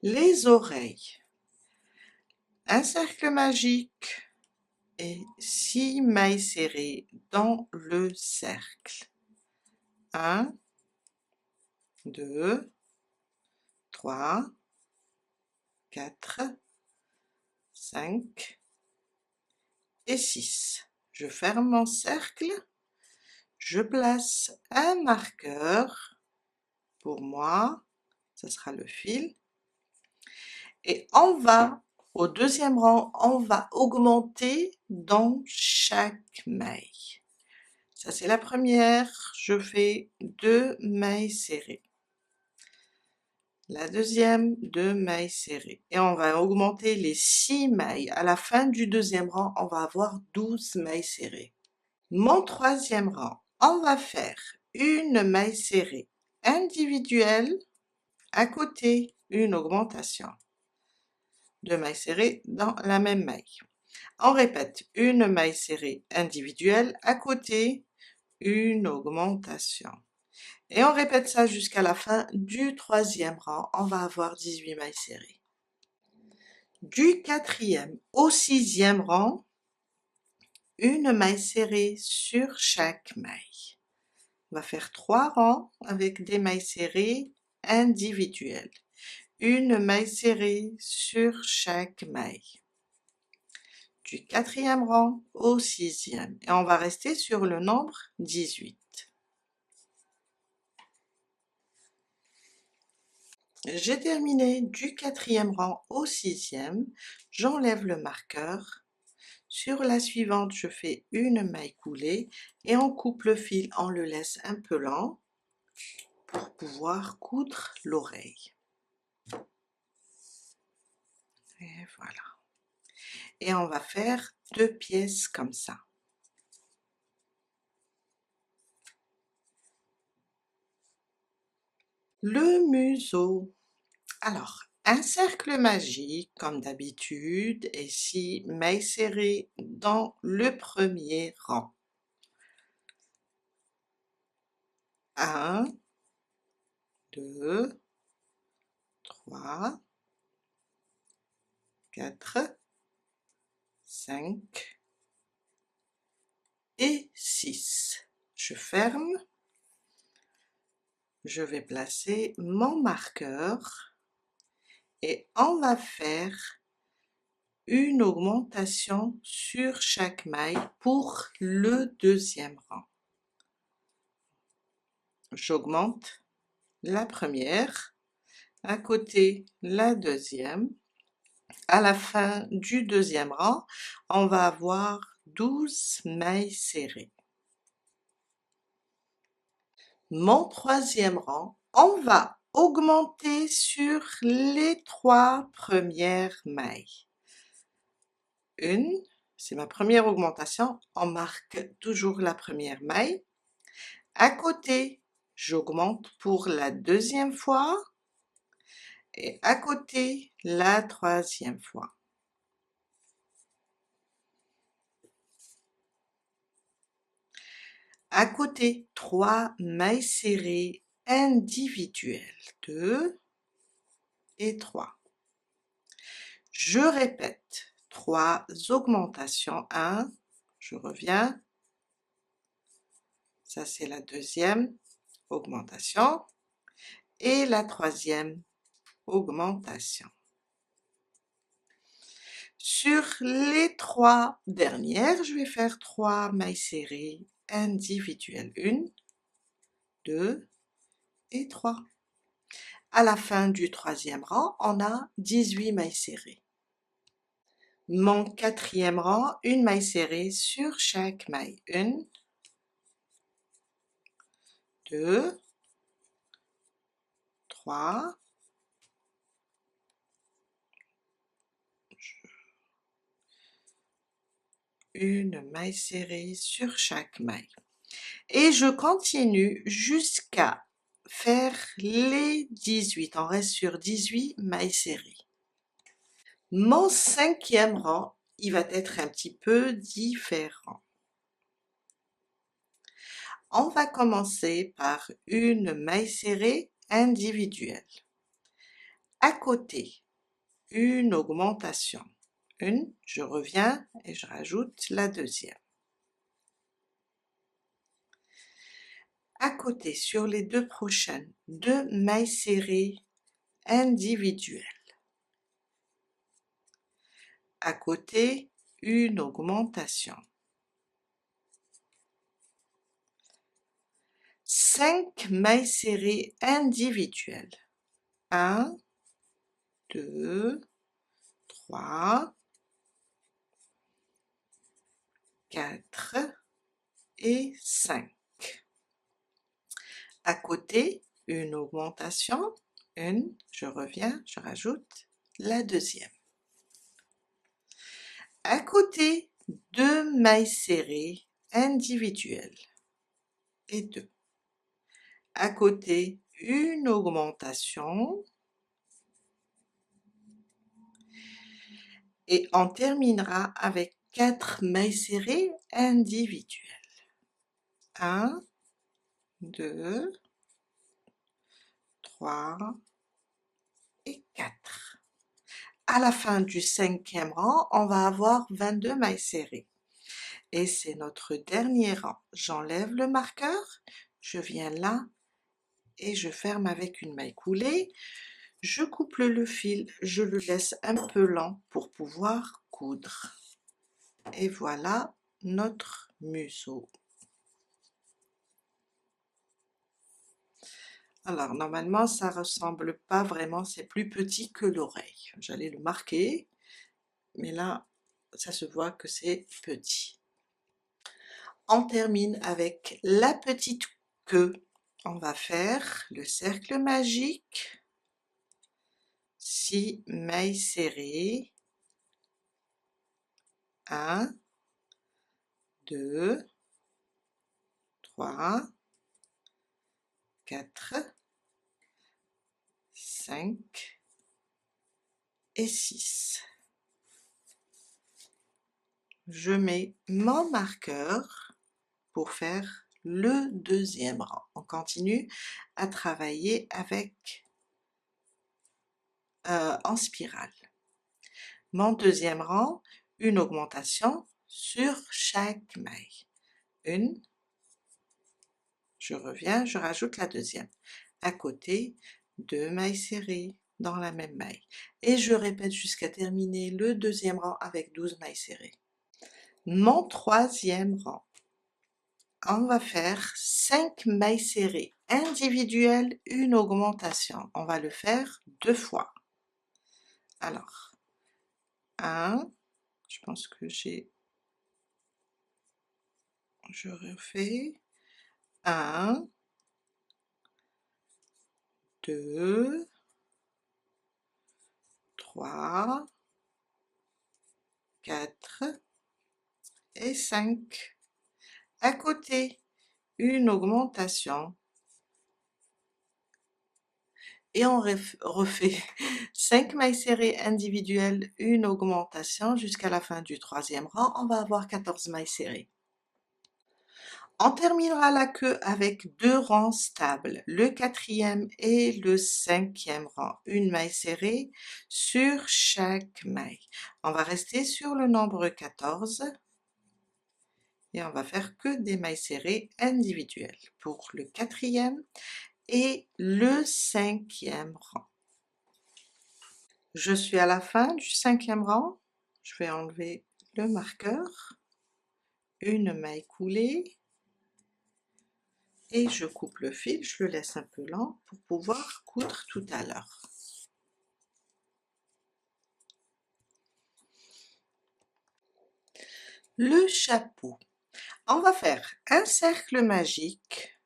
Les oreilles. Un cercle magique et 6 mailles serrées dans le cercle. 1, 2, 3, 4, 5 et 6. Je ferme mon cercle, je place un marqueur pour moi, ce sera le fil, et au deuxième rang, on va augmenter dans chaque maille. Ça c'est la première, je fais 2 mailles serrées. La deuxième, 2 mailles serrées. Et on va augmenter les 6 mailles. À la fin du deuxième rang, on va avoir 12 mailles serrées. Mon troisième rang, on va faire une maille serrée individuelle, à côté une augmentation. 2 mailles serrées dans la même maille. On répète, une maille serrée individuelle, à côté une augmentation. Et on répète ça jusqu'à la fin du troisième rang, on va avoir 18 mailles serrées. Du quatrième au sixième rang, une maille serrée sur chaque maille. On va faire 3 rangs avec des mailles serrées individuelles. Une maille serrée sur chaque maille. Du quatrième rang au sixième. Et on va rester sur le nombre 18. J'ai terminé du quatrième rang au sixième, j'enlève le marqueur. Sur la suivante, je fais une maille coulée et on coupe le fil, on le laisse un peu lent pour pouvoir coudre l'oreille. Et voilà. Et on va faire 2 pièces comme ça. Le museau. Alors, un cercle magique, comme d'habitude, et 6 mailles serrées dans le premier rang. 1, 2, 3, 4, 5 et 6. Je ferme. Je vais placer mon marqueur et on va faire une augmentation sur chaque maille pour le deuxième rang. J'augmente la première, à côté la deuxième. À la fin du deuxième rang, on va avoir 12 mailles serrées. Mon troisième rang, on va augmenter sur les 3 premières mailles. Une, c'est ma première augmentation, on marque toujours la première maille. À côté, j'augmente pour la deuxième fois et à côté la troisième fois. À côté, 3 mailles serrées individuelles, 2 et 3. Je répète, 3 augmentations, 1, je reviens, ça c'est la deuxième augmentation, et la troisième augmentation. Sur les 3 dernières, je vais faire 3 mailles serrées individuelles, 1, 2 et 3. À la fin du troisième rang, on a 18 mailles serrées. Mon quatrième rang, une maille serrée sur chaque maille. 1, 2, 3, une maille serrée sur chaque maille. Et je continue jusqu'à faire les 18. On reste sur 18 mailles serrées. Mon cinquième rang, il va être un petit peu différent. On va commencer par une maille serrée individuelle. À côté, une augmentation. Une, je reviens et je rajoute la deuxième. À côté, sur les deux prochaines, 2 mailles serrées individuelles. À côté, une augmentation. 5 mailles serrées individuelles. 1, 2, 3, 4 et 5. À côté, une augmentation, une, je reviens, je rajoute la deuxième. À côté, 2 mailles serrées individuelles et 2. À côté, une augmentation et on terminera avec 4 mailles serrées individuelles. 1, 2, 3 et 4. À la fin du 5e rang, on va avoir 22 mailles serrées. Et c'est notre dernier rang. J'enlève le marqueur, je viens là et je ferme avec une maille coulée. Je coupe le fil, je le laisse un peu lent pour pouvoir coudre. Et voilà notre museau. Alors normalement ça ressemble pas vraiment, c'est plus petit que l'oreille. J'allais le marquer, mais là ça se voit que c'est petit. On termine avec la petite queue. On va faire le cercle magique, 6 mailles serrées, 1, 2, 3, 4, 5 et 6. Je mets mon marqueur pour faire le deuxième rang. On continue à travailler avec en spirale. Mon deuxième rang, une augmentation sur chaque maille. Une, je reviens, je rajoute la deuxième. À côté, 2 mailles serrées dans la même maille. Et je répète jusqu'à terminer le deuxième rang avec 12 mailles serrées. Mon troisième rang, on va faire 5 mailles serrées individuelles, une augmentation. On va le faire 2 fois. Alors, 1, je pense que je refais, 1, 2, 3, 4 et 5. À côté, une augmentation. Et on refait 5 mailles serrées individuelles, une augmentation jusqu'à la fin du troisième rang. On va avoir 14 mailles serrées. On terminera la queue avec 2 rangs stables, le 4e et le 5e rang, une maille serrée sur chaque maille. On va rester sur le nombre 14 et on va faire que des mailles serrées individuelles pour le 4e et le 5e rang. Je suis à la fin du 5e rang, je vais enlever le marqueur, une maille coulée, et je coupe le fil, je le laisse un peu lent pour pouvoir coudre tout à l'heure. Le chapeau. On va faire un cercle magique,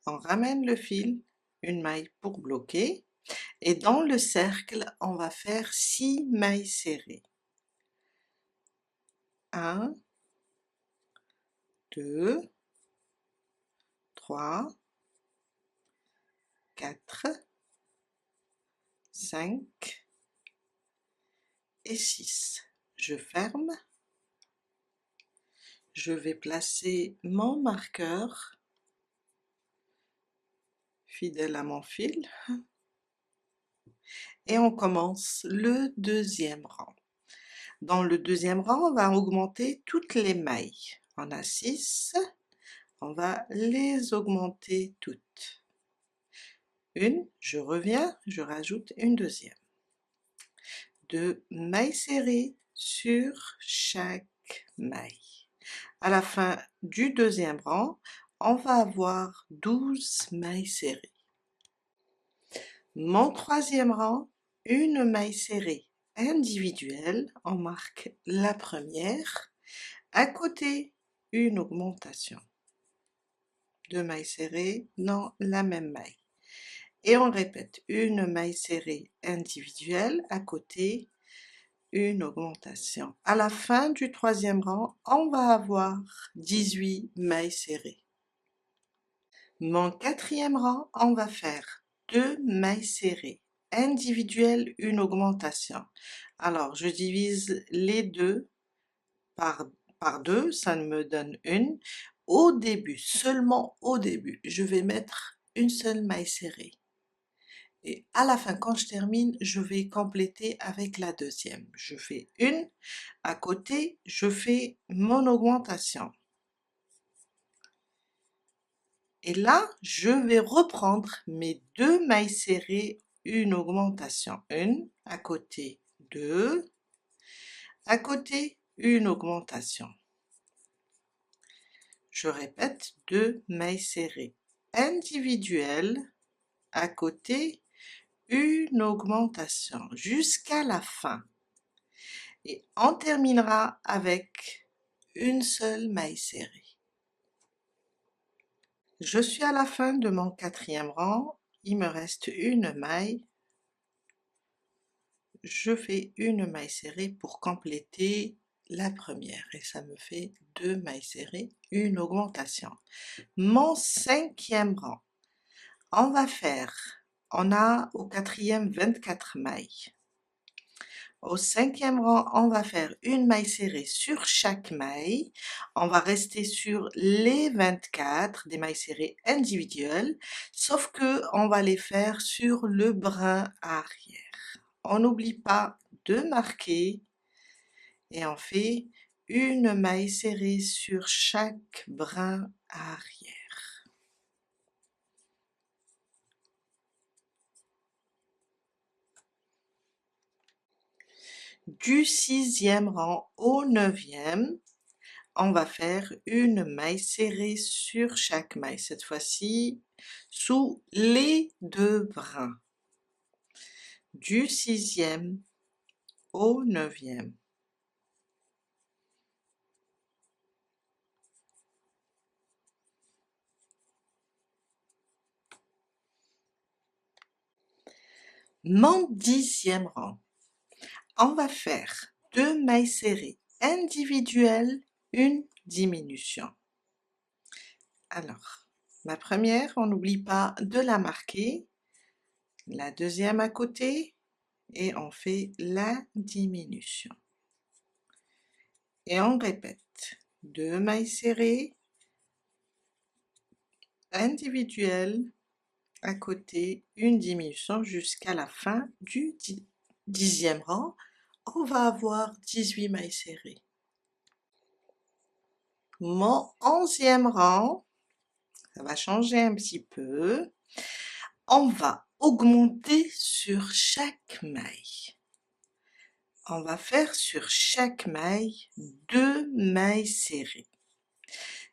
on ramène le fil, une maille pour bloquer, et dans le cercle, on va faire 6 mailles serrées. 1, 2, 3, 4, 5 et 6. Je ferme. Je vais placer mon marqueur fidèle à mon fil et on commence le deuxième rang. Dans le deuxième rang, on va augmenter toutes les mailles. On a 6, on va les augmenter toutes. Une, je reviens, je rajoute une deuxième. 2 mailles serrées sur chaque maille. À la fin du deuxième rang, on va avoir 12 mailles serrées. Mon troisième rang, une maille serrée individuelle, on marque la première, à côté une augmentation. 2 mailles serrées dans la même maille. Et on répète, une maille serrée individuelle, à côté une augmentation. À la fin du troisième rang, on va avoir 18 mailles serrées. Mon quatrième rang, on va faire 2 mailles serrées individuelles, une augmentation. Alors, je divise les deux par 2, ça me donne une. Au début, seulement au début, je vais mettre une seule maille serrée. Et à la fin, quand je termine, je vais compléter avec la deuxième. Je fais une, à côté, je fais mon augmentation. Et là, je vais reprendre mes 2 mailles serrées, une augmentation. Une, à côté, 2, à côté, une augmentation. Je répète, 2 mailles serrées individuelles, à côté, une augmentation jusqu'à la fin. Et on terminera avec une seule maille serrée. Je suis à la fin de mon quatrième rang, il me reste une maille. Je fais une maille serrée pour compléter la première et ça me fait 2 mailles serrées, une augmentation. Mon cinquième rang, on a au quatrième 24 mailles. Au cinquième rang, on va faire une maille serrée sur chaque maille. On va rester sur les 24 des mailles serrées individuelles, sauf que on va les faire sur le brin arrière. On n'oublie pas de marquer et on fait une maille serrée sur chaque brin arrière. Du sixième rang au neuvième, on va faire une maille serrée sur chaque maille, cette fois-ci sous les 2 brins. Du sixième au neuvième. Mon dixième rang, on va faire 2 mailles serrées individuelles, une diminution. Alors, la première, on n'oublie pas de la marquer, la deuxième à côté, et on fait la diminution. Et on répète, 2 mailles serrées individuelles, à côté une diminution jusqu'à la fin du dixième rang, on va avoir 18 mailles serrées. Mon onzième rang, ça va changer un petit peu, on va augmenter sur chaque maille. On va faire sur chaque maille 2 mailles serrées.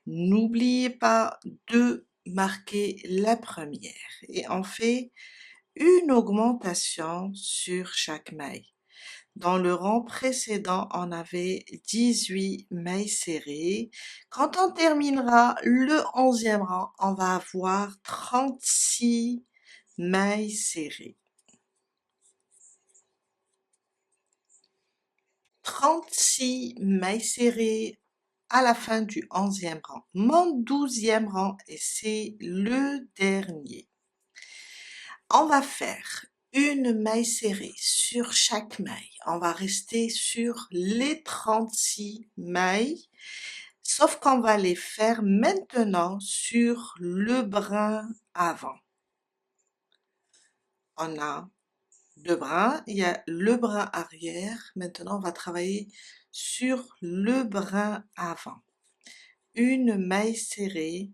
N'oubliez pas de marquer la première et on fait une augmentation sur chaque maille. Dans le rang précédent, on avait 18 mailles serrées. Quand on terminera le 11e rang, on va avoir 36 mailles serrées. 36 mailles serrées à la fin du 11e rang. Mon 12e rang, et c'est le dernier. On va faire une maille serrée sur chaque maille. On va rester sur les 36 mailles, sauf qu'on va les faire maintenant sur le brin avant. On a 2 brins, il y a le brin arrière. Maintenant, on va travailler sur le brin avant. Une maille serrée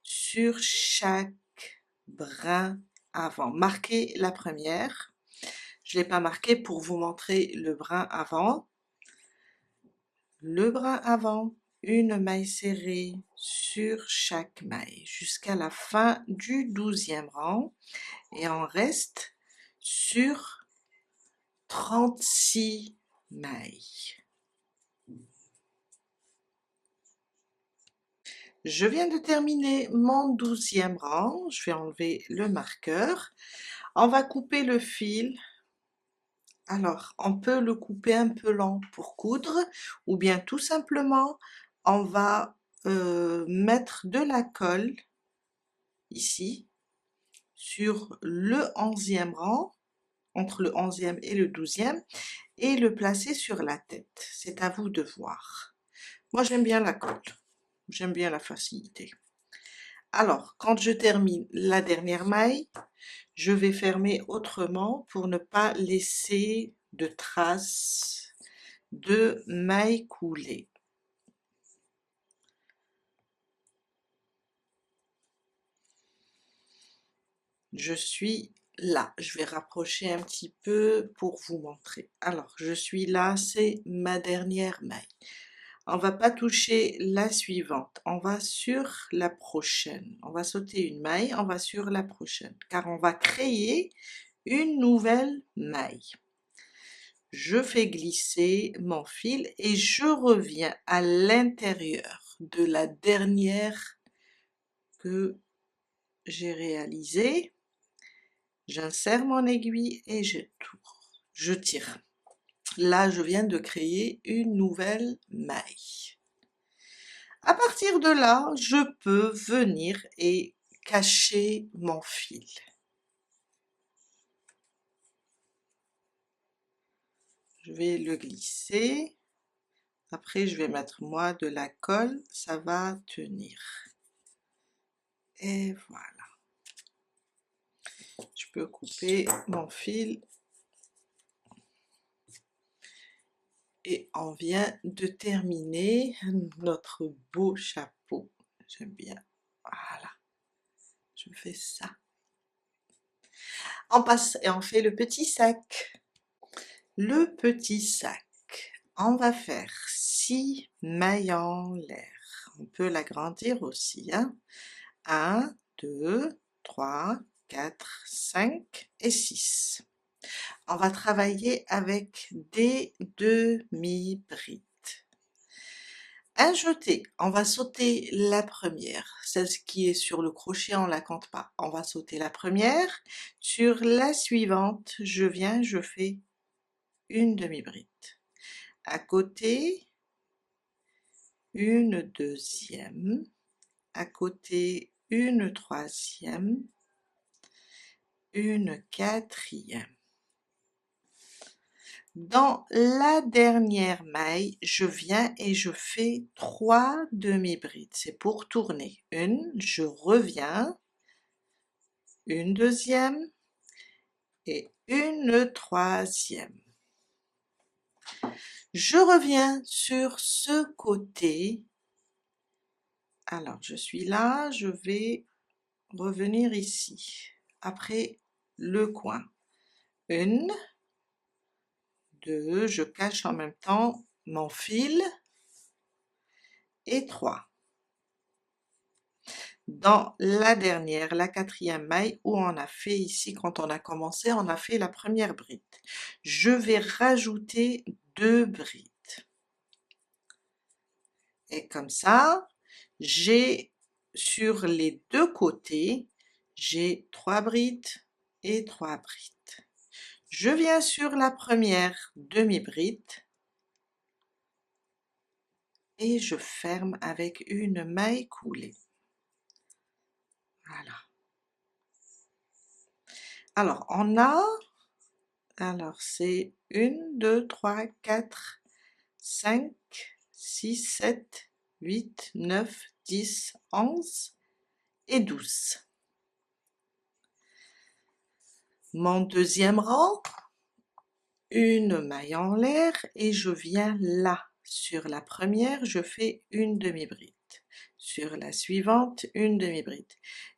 sur chaque brin avant. Marquez la première. Je ne l'ai pas marqué pour vous montrer le brin avant. Le brin avant, une maille serrée sur chaque maille jusqu'à la fin du 12e rang et on reste sur 36 mailles. Je viens de terminer mon 12e rang, je vais enlever le marqueur. On va couper le fil. Alors, on peut le couper un peu lent pour coudre ou bien tout simplement, on va mettre de la colle ici sur le 11e rang, entre le 11e et le 12e, et le placer sur la tête. C'est à vous de voir. Moi, j'aime bien la colle, j'aime bien la facilité. Alors, quand je termine la dernière maille, je vais fermer autrement pour ne pas laisser de traces de mailles coulées. Je suis là, je vais rapprocher un petit peu pour vous montrer. Alors, je suis là, c'est ma dernière maille. On va pas toucher la suivante, on va sur la prochaine. On va sauter une maille, on va sur la prochaine, car on va créer une nouvelle maille. Je fais glisser mon fil et je reviens à l'intérieur de la dernière que j'ai réalisée. J'insère mon aiguille et je tire. Là, je viens de créer une nouvelle maille. À partir de là, je peux venir et cacher mon fil. Je vais le glisser. Après, je vais mettre moi de la colle, ça va tenir. Et voilà. Je peux couper mon fil. Et on vient de terminer notre beau chapeau. J'aime bien. Voilà. Je fais ça. On passe et on fait le petit sac. Le petit sac. On va faire 6 mailles en l'air. On peut l'agrandir aussi. 1, 2, 3, 4, 5 et 6. On va travailler avec des demi-brides. Un jeté, on va sauter la première, celle qui est sur le crochet, on ne la compte pas. On va sauter la première, sur la suivante, je viens, je fais une demi-bride. À côté, une deuxième, à côté, une troisième, une quatrième. Dans la dernière maille, je viens et je fais 3 demi-brides. C'est pour tourner. Une, je reviens, une deuxième et une troisième. Je reviens sur ce côté. Alors, je suis là, je vais revenir ici. Après le coin. Une, 2, je cache en même temps mon fil et 3. Dans la dernière, la quatrième maille où on a fait ici, quand on a commencé, on a fait la première bride. Je vais rajouter 2 brides. Et comme ça, j'ai sur les deux côtés, j'ai 3 brides et 3 brides. Je viens sur la première demi-bride et je ferme avec une maille coulée. Voilà. Alors, on a, c'est 1, 2, 3, 4, 5, 6, 7, 8, 9, 10, 11 et 12. Mon deuxième rang, une maille en l'air et je viens là. Sur la première, je fais une demi-bride. Sur la suivante, une demi-bride.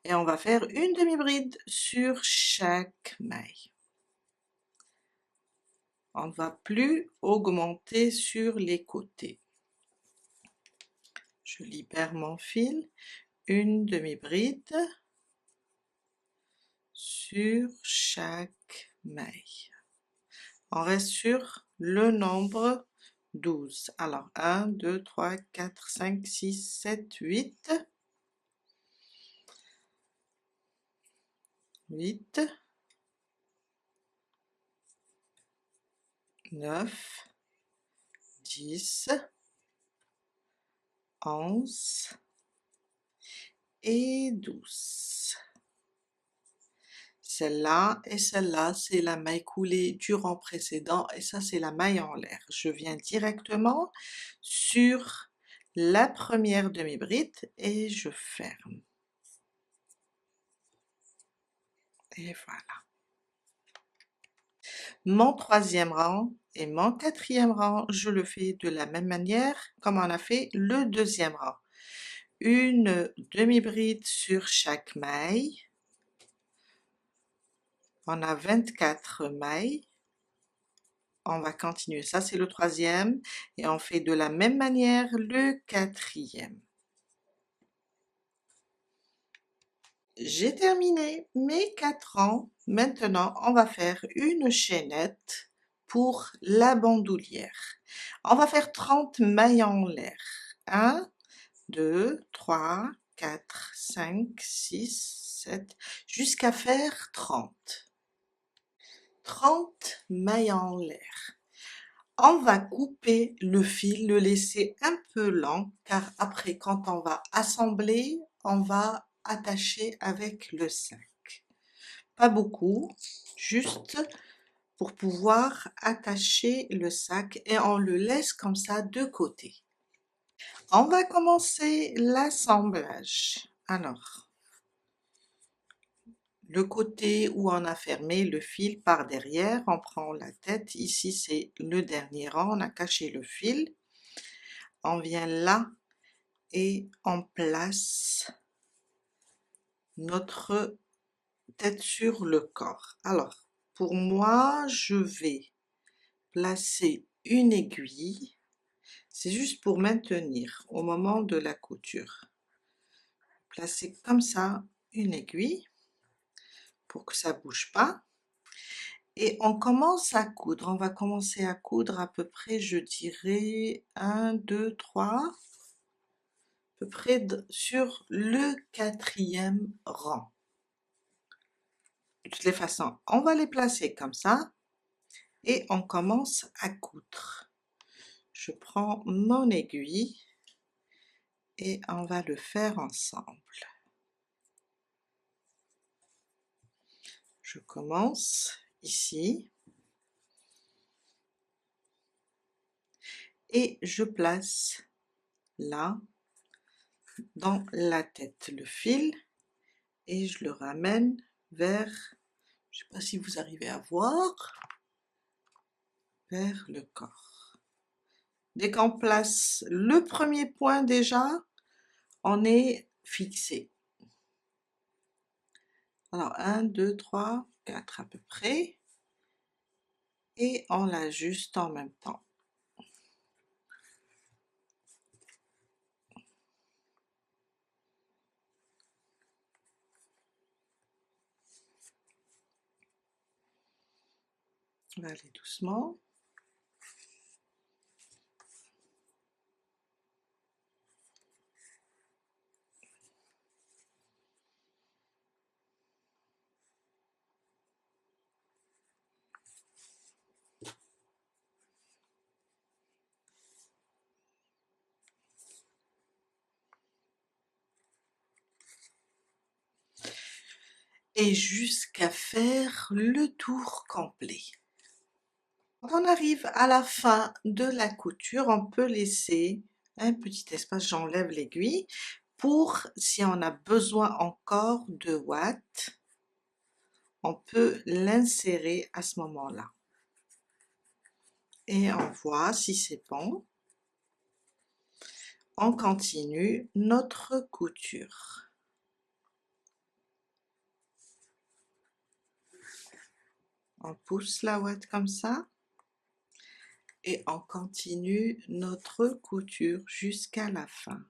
Et on va faire une demi-bride sur chaque maille. On ne va plus augmenter sur les côtés. Je libère mon fil, une demi-bride sur chaque maille. On reste sur le nombre 12. Alors 1, 2, 3, 4, 5, 6, 7, 8. 8, 9, 10, 11 et 12. Celle-là et celle-là, c'est la maille coulée du rang précédent et ça, c'est la maille en l'air. Je viens directement sur la première demi-bride et je ferme. Et voilà. Mon troisième rang et mon quatrième rang, je le fais de la même manière comme on a fait le deuxième rang. Une demi-bride sur chaque maille. On a 24 mailles. On va continuer, ça c'est le troisième, et on fait de la même manière le quatrième. J'ai terminé mes 4 rangs. Maintenant, on va faire une chaînette pour la bandoulière. On va faire 30 mailles en l'air. 1, 2, 3, 4, 5, 6, 7, jusqu'à faire 30. 30 mailles en l'air. On va couper le fil, le laisser un peu lent, car après quand on va assembler, on va attacher avec le sac. Pas beaucoup, juste pour pouvoir attacher le sac et on le laisse comme ça de côté. On va commencer l'assemblage. Alors, le côté où on a fermé le fil par derrière, on prend la tête, ici c'est le dernier rang, on a caché le fil, on vient là et on place notre tête sur le corps. Alors, pour moi, je vais placer une aiguille, c'est juste pour maintenir au moment de la couture. Placer comme ça une aiguille pour que ça bouge pas. Et on commence à coudre, on va commencer à coudre à peu près, je dirais, 1, 2, 3, à peu près sur le quatrième rang. De toutes les façons, on va les placer comme ça et on commence à coudre. Je prends mon aiguille et on va le faire ensemble. Je commence ici et je place là dans la tête le fil et je le ramène vers, je ne sais pas si vous arrivez à voir, vers le corps. Dès qu'on place le premier point déjà, on est fixé. Alors 1, 2, 3, 4 à peu près, et on l'ajuste en même temps. On va aller doucement. Et jusqu'à faire le tour complet. Quand on arrive à la fin de la couture, on peut laisser un petit espace, j'enlève l'aiguille, pour si on a besoin encore de ouate, on peut l'insérer à ce moment-là. et on voit si c'est bon. On continue notre couture. On pousse la ouate comme ça et on continue notre couture jusqu'à la fin.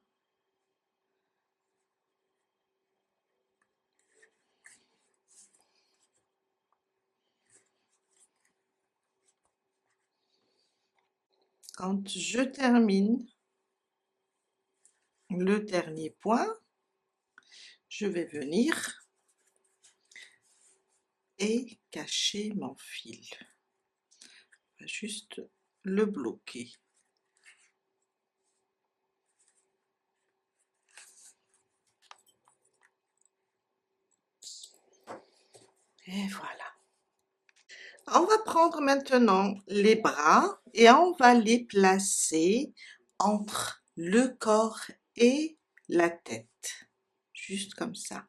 Quand je termine le dernier point, je vais venir et cacher mon fil. On va juste le bloquer. Et voilà. On va prendre maintenant les bras et on va les placer entre le corps et la tête. Juste comme ça.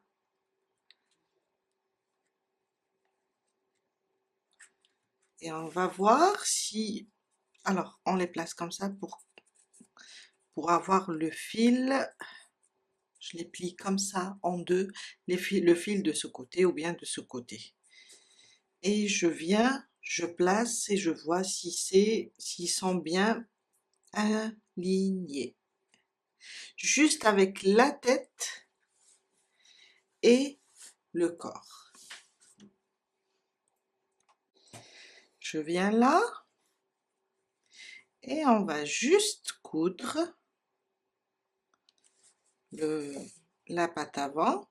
Et on va voir si... Alors, on les place comme ça pour avoir le fil. Je les plie comme ça en deux, le fil de ce côté ou bien de ce côté. Et je viens, je place et je vois s'ils sont bien alignés. Juste avec la tête et le corps. Je viens là et on va juste coudre la patte avant.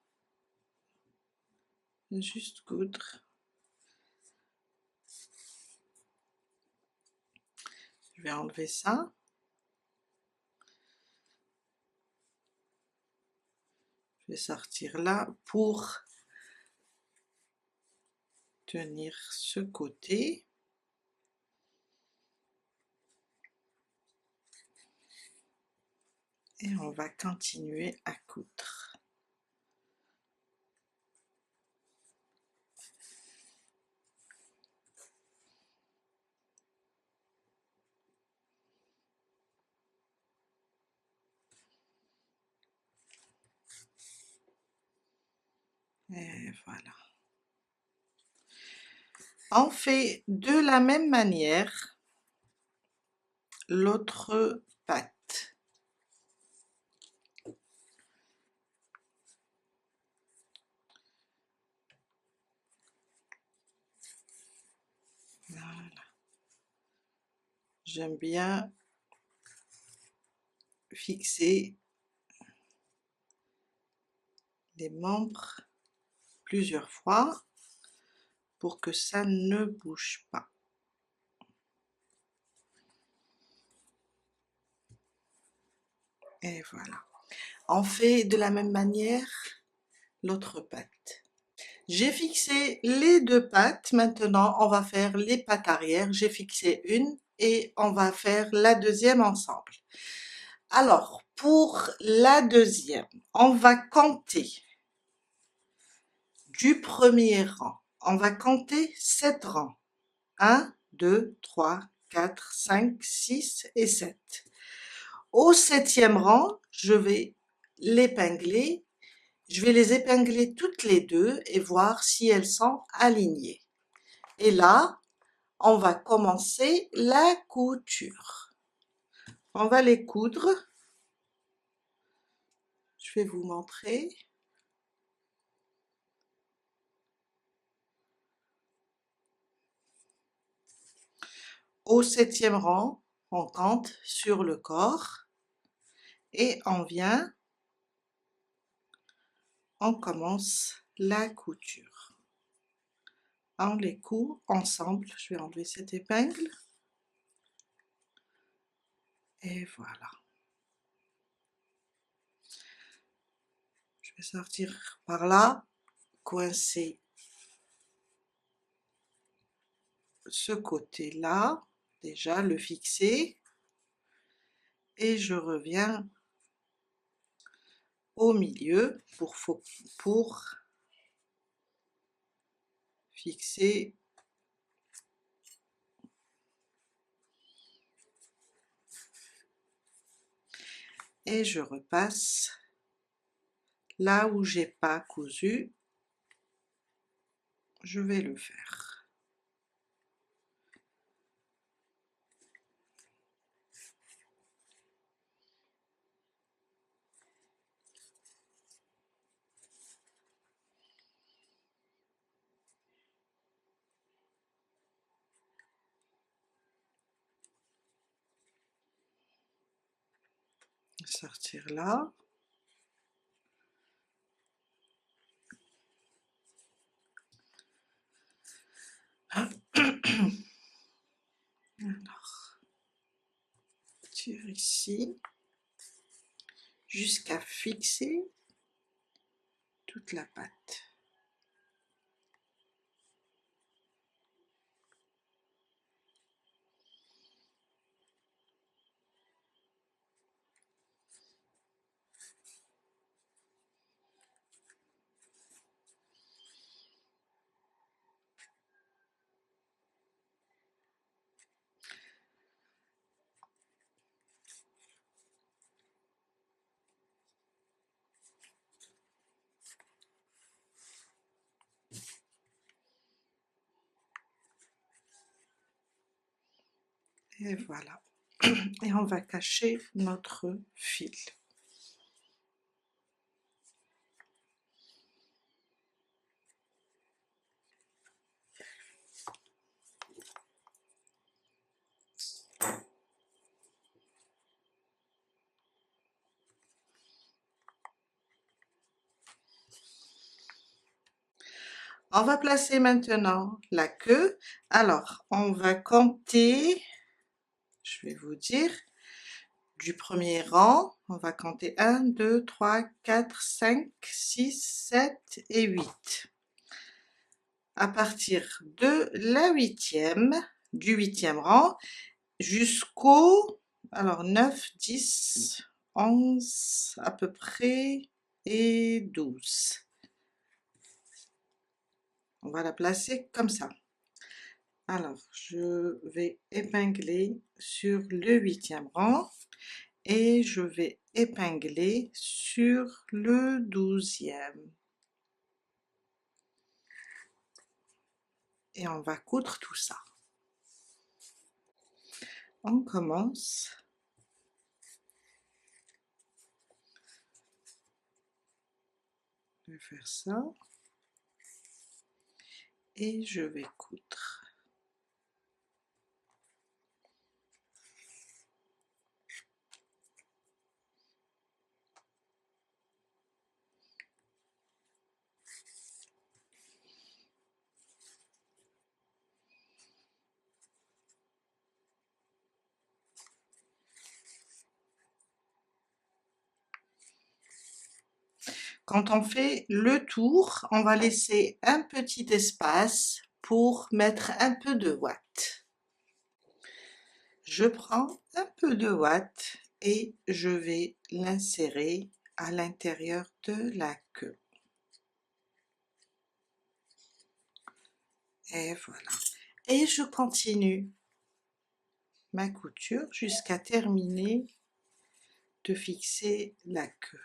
Juste coudre. Je vais enlever ça. Je vais sortir là pour tenir ce côté. Et on va continuer à coudre. Et voilà. On fait de la même manière l'autre patte. Voilà. J'aime bien fixer les membres plusieurs fois pour que ça ne bouge pas. Et voilà. On fait de la même manière l'autre patte. J'ai fixé les deux pattes. Maintenant, on va faire les pattes arrière. J'ai fixé une et on va faire la deuxième ensemble. Alors, pour la deuxième, on va compter du premier rang. On va compter 7 rangs. 1, 2, 3, 4, 5, 6 et 7. Au 7e rang, je vais l'épingler. Je vais les épingler toutes les deux et voir si elles sont alignées. Et là, on va commencer la couture. On va les coudre. Je vais vous montrer. Au 7e rang, on compte sur le corps et on vient, on commence la couture. On les coud ensemble. Je vais enlever cette épingle. Et voilà. Je vais sortir par là, coincer ce côté-là, déjà le fixer. Et je reviens au milieu pour fixer et je repasse là où j'ai pas cousu, je vais le faire. Sortir là. Alors, tire ici jusqu'à fixer toute la patte. Et voilà. Et on va cacher notre fil. On va placer maintenant la queue. Alors, on va compter, je vais vous dire, du premier rang, on va compter 1, 2, 3, 4, 5, 6, 7 et 8. À partir de la huitième, du huitième rang, jusqu'au, alors 9, 10, 11 à peu près, et 12. On va la placer comme ça. Alors, je vais épingler sur le huitième rang et je vais épingler sur le 12e. Et on va coudre tout ça. On commence. Je vais faire ça. Et je vais coudre. Quand on fait le tour, on va laisser un petit espace pour mettre un peu de ouate. Je prends un peu de ouate et je vais l'insérer à l'intérieur de la queue. Et voilà. Et je continue ma couture jusqu'à terminer de fixer la queue.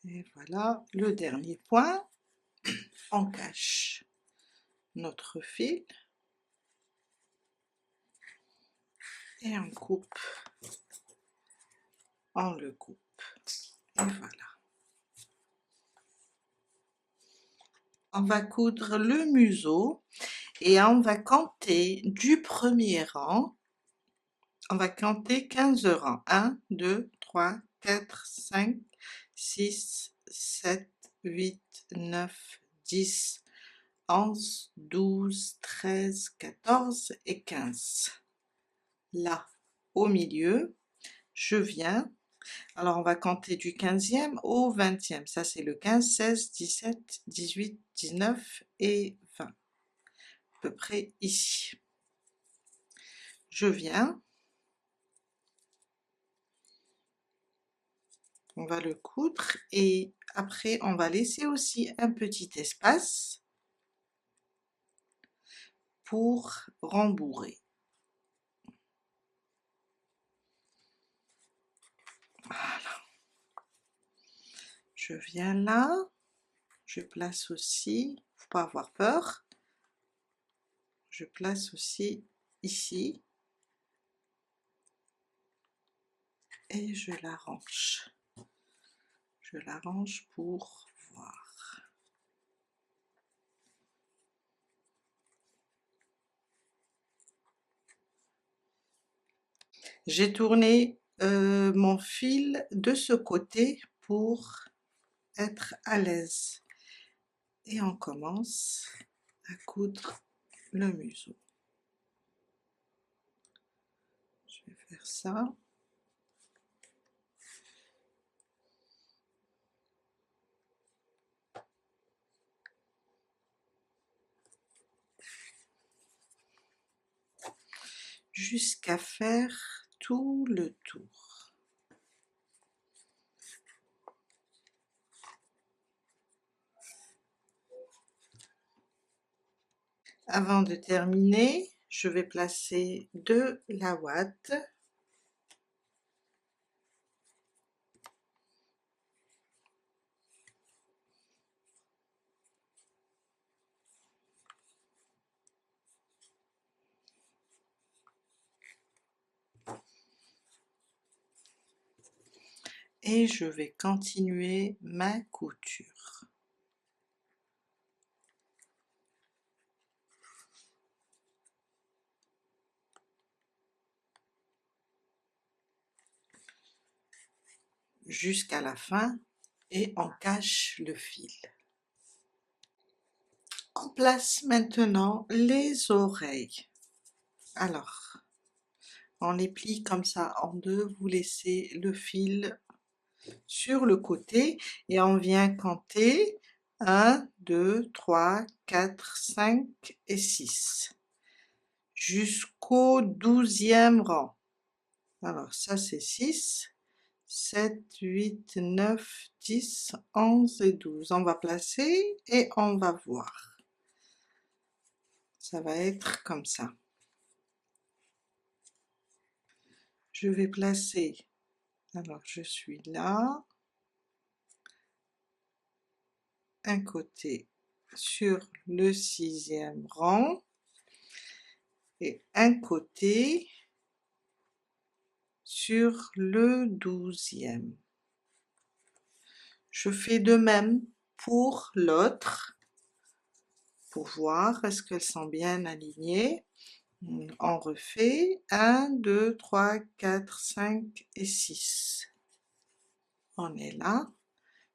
Et voilà le dernier point. On cache notre fil et on coupe, on le coupe. Et voilà. On va coudre le museau et on va compter du premier rang. On va compter 15 rangs. 1, 2, 3, 4, 5, 6, 7, 8, 9, 10, 11, 12, 13, 14 et 15. Là, au milieu, je viens. Alors, on va compter du 15e au 20e. Ça, c'est le 15, 16, 17, 18, 19 et 20. À peu près ici. Je viens. On va le coudre et après on va laisser aussi un petit espace pour rembourrer. Voilà. Je viens là, je place aussi, faut pas avoir peur, je place aussi ici et je l'arrange. Je l'arrange pour voir. J'ai tourné mon fil de ce côté pour être à l'aise. Et on commence à coudre le museau. Je vais faire ça. Jusqu'à faire tout le tour. Avant de terminer, je vais placer de la ouate. Et je vais continuer ma couture. Jusqu'à la fin et on cache le fil. On place maintenant les oreilles. Alors, on les plie comme ça en deux, vous laissez le fil sur le côté et on vient compter 1, 2, 3, 4, 5 et 6 jusqu'au 12e rang. Alors ça c'est 6, 7, 8, 9, 10, 11 et 12. On va placer et on va voir. Ça va être comme ça. Je vais placer, alors je suis là, un côté sur le 6e rang et un côté sur le 12e. Je fais de même pour l'autre, pour voir est-ce qu'elles sont bien alignées. On refait 1, 2, 3, 4, 5 et 6. On est là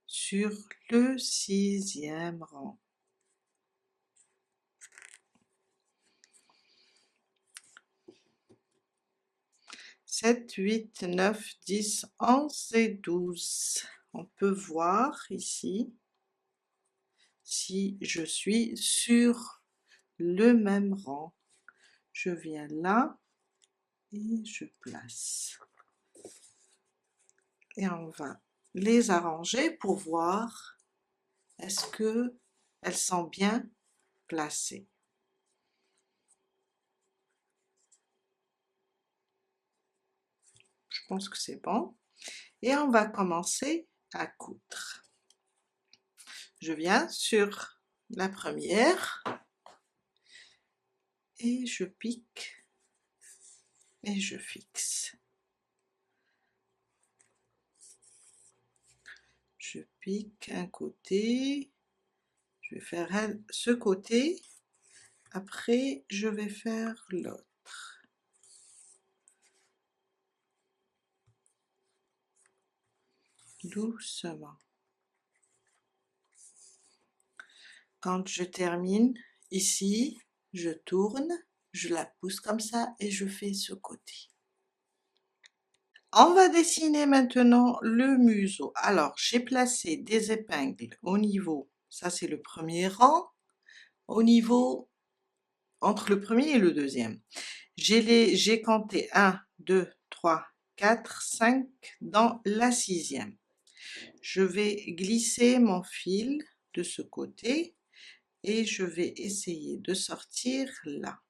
sur le 6e rang. 7, 8, 9, 10, 11 et 12. On peut voir ici si je suis sur le même rang. Je viens là et je place. Et on va les arranger pour voir est-ce que elles sont bien placées. Je pense que c'est bon. Et on va commencer à coudre. Je viens sur la première et je pique et je fixe. Je pique un côté, je vais faire ce côté, après je vais faire l'autre. Doucement. Quand je termine ici, je tourne, je la pousse comme ça et je fais ce côté. On va dessiner maintenant le museau. Alors, j'ai placé des épingles au niveau, ça c'est le premier rang, au niveau, entre le premier et le deuxième. J'ai compté 1, 2, 3, 4, 5 dans la 6e. Je vais glisser mon fil de ce côté et je vais essayer de sortir là.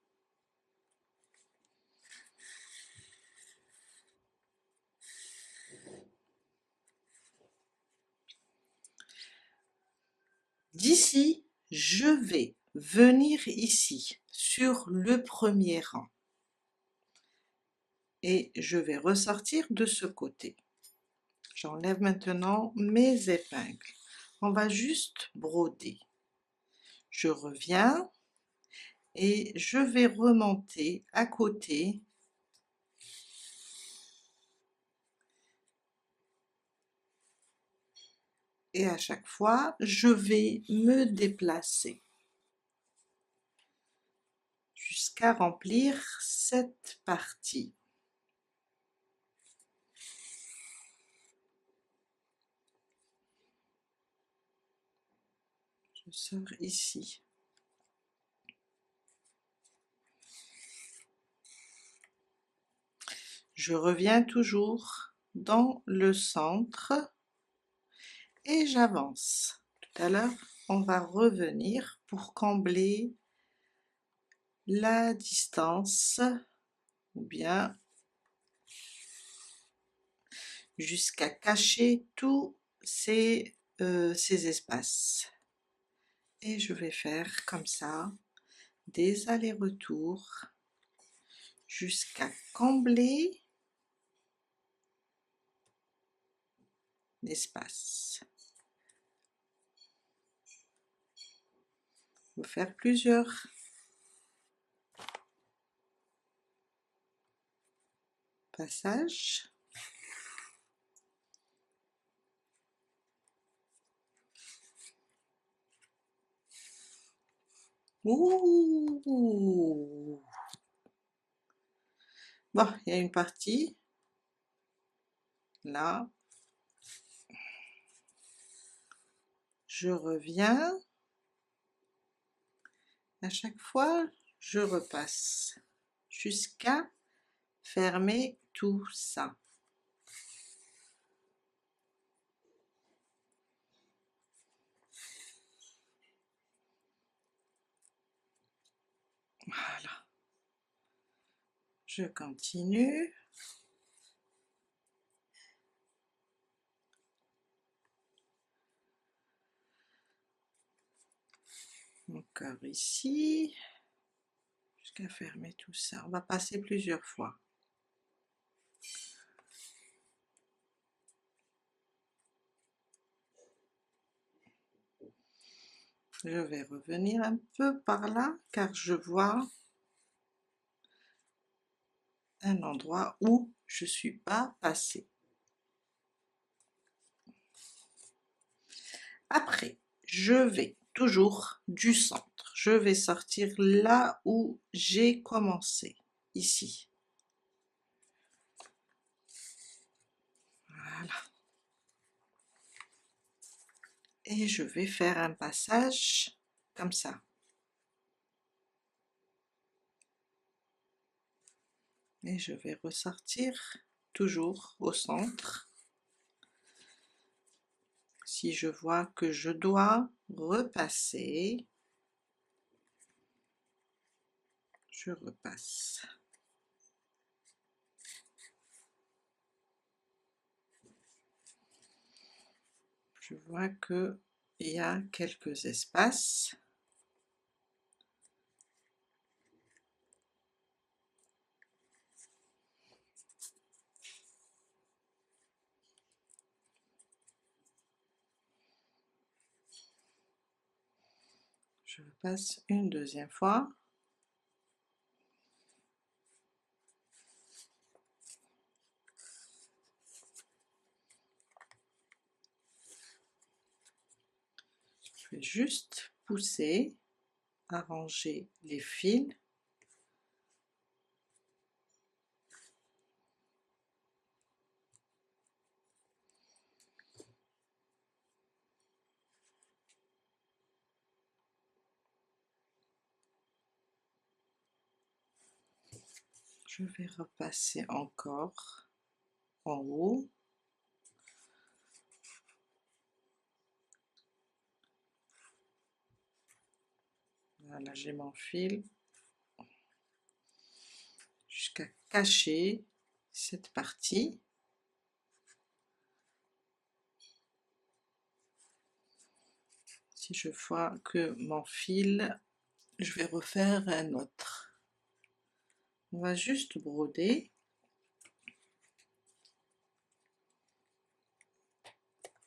D'ici, je vais venir ici sur le premier rang et je vais ressortir de ce côté. J'enlève maintenant mes épingles. On va juste broder. Je reviens et je vais remonter à côté et à chaque fois je vais me déplacer jusqu'à remplir cette partie. Je sors ici. Je reviens toujours dans le centre et j'avance. Tout à l'heure, on va revenir pour combler la distance ou bien jusqu'à cacher tous ces espaces. Et je vais faire comme ça des allers-retours jusqu'à combler l'espace. Je vais faire plusieurs passages. Ouh! Bon, il y a une partie là. Je reviens. À chaque fois, je repasse jusqu'à fermer tout ça. Voilà. Je continue. Encore ici. Jusqu'à fermer tout ça. On va passer plusieurs fois. Je vais revenir un peu par là car je vois un endroit où je ne suis pas passée. Après, je vais toujours du centre. Je vais sortir là où j'ai commencé, ici. Voilà. Et je vais faire un passage comme ça. Et je vais ressortir toujours au centre. Si je vois que je dois repasser, je repasse. Je vois que il y a quelques espaces. Je passe une deuxième fois. Je vais juste pousser, arranger les fils. Je vais repasser encore en haut. Voilà, j'ai mon fil jusqu'à cacher cette partie. Si je vois que mon fil, je vais refaire un autre. On va juste broder.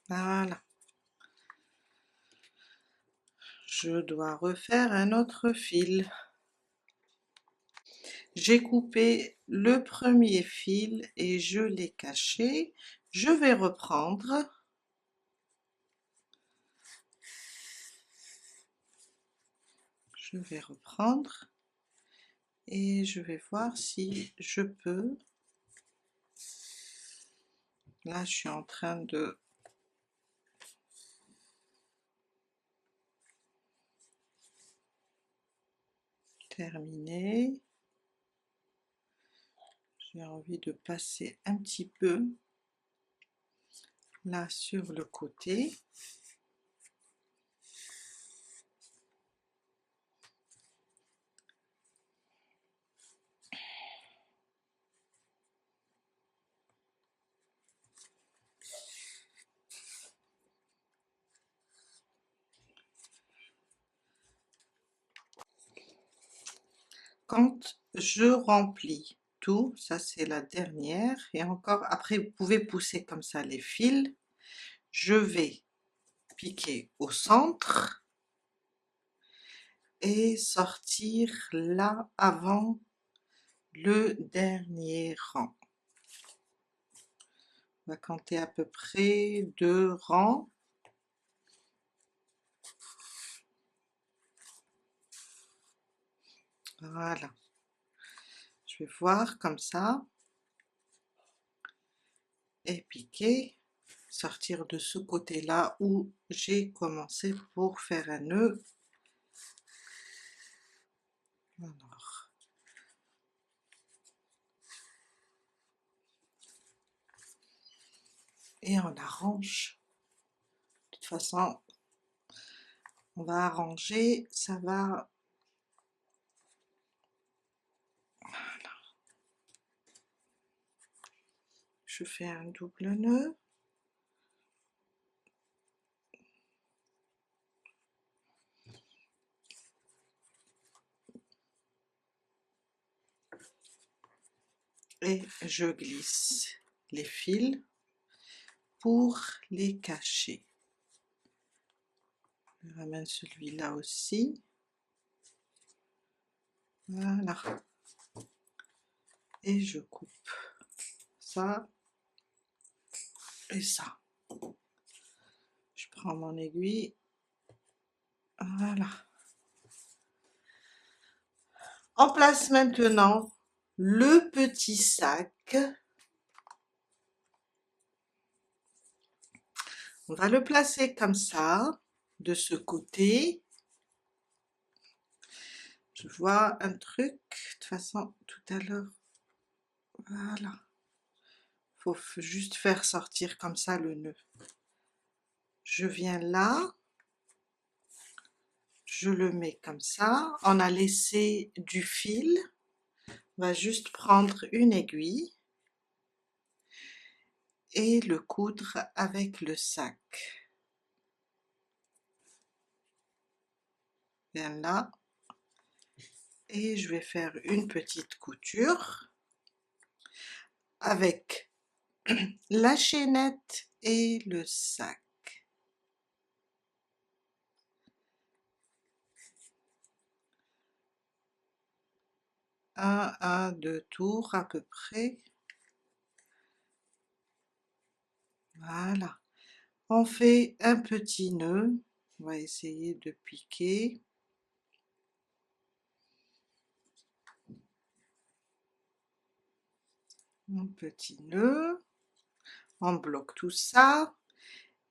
Voilà. Je dois refaire un autre fil. J'ai coupé le premier fil et je l'ai caché. Je vais reprendre. Je vais reprendre et je vais voir si je peux. Là, je suis en train de terminer. J'ai envie de passer un petit peu là sur le côté. Quand je remplis tout, ça c'est la dernière, et encore après vous pouvez pousser comme ça les fils, je vais piquer au centre et sortir là avant le dernier rang. On va compter à peu près 2 rangs. Voilà. Je vais voir comme ça et piquer, sortir de ce côté-là où j'ai commencé pour faire un nœud. Alors, et on arrange. De toute façon, on va arranger, ça va. Voilà. Je fais un double nœud. Et je glisse les fils pour les cacher. Je ramène celui-là aussi. Voilà. Et je coupe ça et ça. Je prends mon aiguille. Voilà. On place maintenant le petit sac. On va le placer comme ça, de ce côté. Je vois un truc, de toute façon, tout à l'heure, voilà. Faut juste faire sortir comme ça le nœud. Je viens là, je le mets comme ça. On a laissé du fil. On va juste prendre une aiguille et le coudre avec le sac. Viens là. Et je vais faire une petite couture avec la chaînette et le sac. 1 à 2 tours à peu près. Voilà. On fait un petit nœud. On va essayer de piquer. Un petit nœud. On bloque tout ça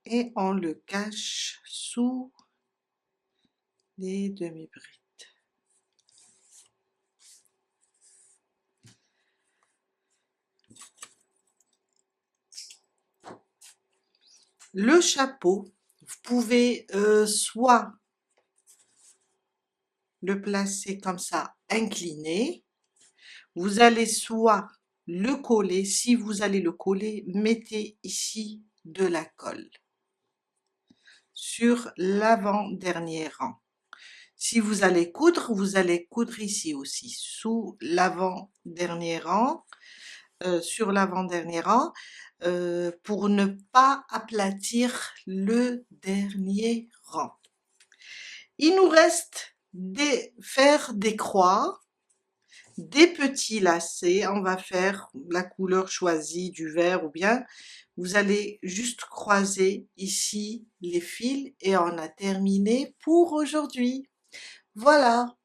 et on le cache sous les demi-brides. Le chapeau, vous pouvez soit le placer comme ça, incliné. Vous allez soit le coller, si vous allez le coller, mettez ici de la colle sur l'avant-dernier rang. Si vous allez coudre ici aussi, sous l'avant-dernier rang, sur l'avant-dernier rang, pour ne pas aplatir le dernier rang. Il nous reste faire des croix, des petits lacets. On va faire la couleur choisie du vert ou bien vous allez juste croiser ici les fils et on a terminé pour aujourd'hui. Voilà,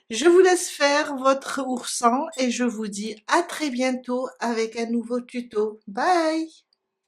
je vous laisse faire votre ourson et je vous dis à très bientôt avec un nouveau tuto. Bye!